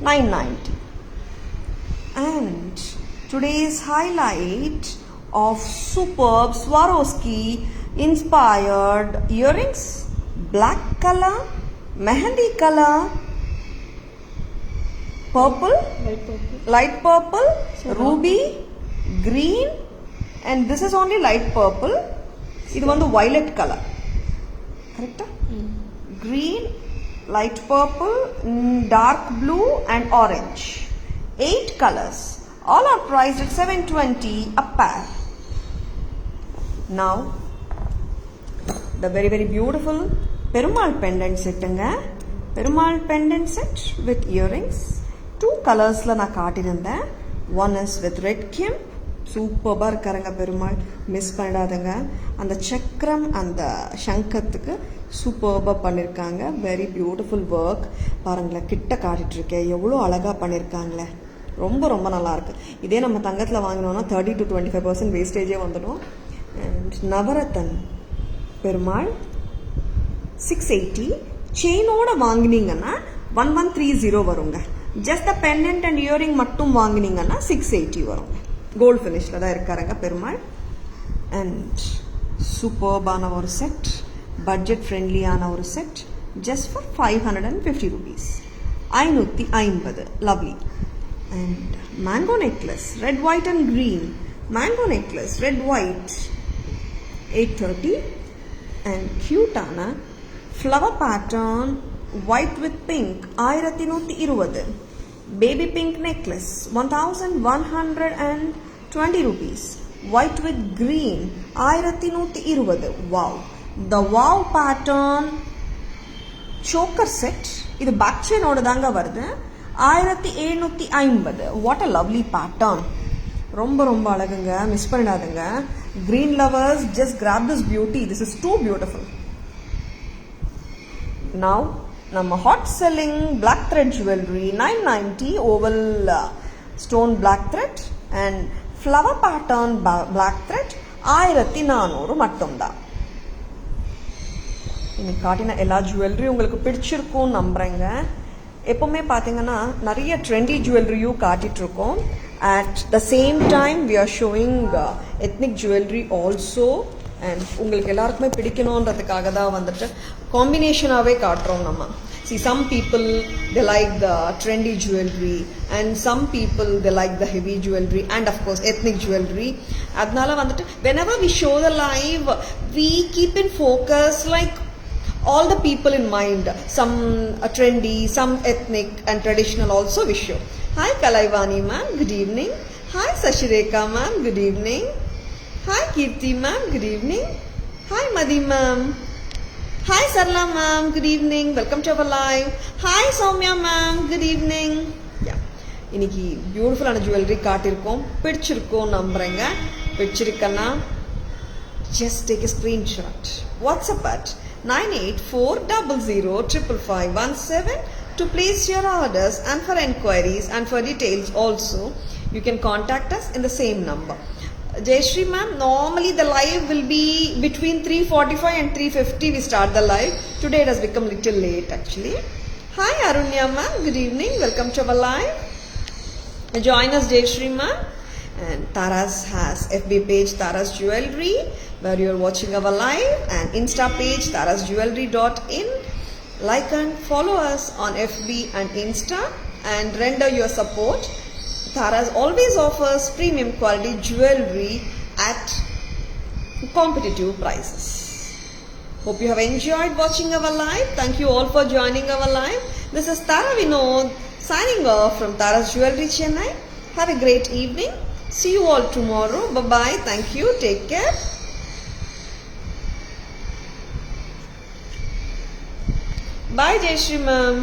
990. And today's highlight of superb Swarovski inspired earrings, black color, mehendi color, purple, light purple, ruby, green, and this is only light purple. This is violet color. Correct? Green, light purple, dark blue and orange. 8 colors. All are priced at 720 a pair. Now, the very beautiful Perumal pendant set. Perumal pendant set with earrings. 2 colors la na kaatirundha. One is with red kim. Superb irukkaranga Perumal. Miss pannadadanga. And the chakram and the shankathukku superb பண்ணிருக்காங்க. Very beautiful work. பாருங்களேன், கிட்ட காட்டிட்டு இருக்கேன். எவ்வளவு அழகா பண்ணிருக்காங்களே. ரொம்ப நல்லா இருக்கு. இதே நம்ம தங்கத்துல வாங்குனோம்னா 30 to 25% வேஸ்டேஜே வந்துடும். And நவரத்தன் பெருமாள் 680. செயினோட வாங்குனீங்கன்னா 1130 வருங்க. Just the pendant and earring மட்டும் வாங்குனீங்கன்னா 680 வருங்க. கோல்ட் ஃபினிஷ்ல தான் இருக்காருங்க பெருமாள். And சூப்பர்பான ஒரு செட், பட்ஜெட் ஃப்ரெண்ட்லியான ஒரு set, just for 550 rupees. 550. Lovely. And mango necklace, red, white and green. Mango necklace, red, white, 830. And cute ana flower pattern, white with pink, 1120. Baby pink necklace, 1120 rupees. White with green, 1120. Wow. The wow pattern choker set. This back chain oda danga varudhu. 1750. What a lovely pattern. Romba alagunga, miss pannadunga. Green lovers, just grab this beauty. This is too beautiful. now நம்ம hot selling black thread jewelry 990 oval stone black thread and flower pattern black thread 1400 மட்டும்தான். இன்னைக்கு காட்டின எல்லா jewellery உங்களுக்கு பிடிச்சிருக்கும் நம்புறேங்க. எப்பவுமே பார்த்தீங்கன்னா நிறைய ட்ரெண்டி ஜுவல்லரியும் காட்டிட்டு இருக்கோம். At the same time we are showing ethnic jewelry also, and உங்களுக்கு எல்லாருக்குமே பிடிக்கணும்ன்றதுக்காக தான் வந்துட்டு காம்பினேஷனாகவே காட்டுறோம் நம்ம. See, some people they like the trendy jewelry and some people they like the heavy jewelry and of course ethnic jewelry. அதனால வந்துட்டு whenever we show the live we keep in focus like all the people in mind, some trendy, some ethnic and traditional also we show. Hi Kalaivani ma'am, good evening. Hi Sashireka ma'am, good evening. Hi Kirti ma'am, good evening. Hi Madhi ma'am. Hi Sarla ma'am, good evening. Welcome to our live. Hi Soumya ma'am, good evening. Yeah. இன்னைக்கு பியூட்டிஃபுல்லான jewellery காட்டியிருக்கோம். பிடிச்சிருக்கோம் நம்புறேங்க. பிடிச்சிருக்கன்னா just take a screenshot. WhatsApp at 9840055517 to place your orders, and for enquiries and for details also you can contact us in the same number. Jayashree ma'am, normally the live will be between 3:45 and 3:50 we start the live. Today it has become little late actually. Hi Arunya ma'am, good evening. Welcome to our live. Join us Jayashree ma'am. And Taras has FB page Taras Jewelry where you are watching our live, and Insta page tarasjewelry.in. Like and follow us on FB and Insta and render your support. Taras always offers premium quality jewelry at competitive prices. Hope you have enjoyed watching our live. Thank you all for joining our live. This is Tara Vinod signing off from Taras Jewelry Chennai. Have a great evening. See you all tomorrow. Bye-bye. Thank you. Take care. Bye, Jayashree ma'am.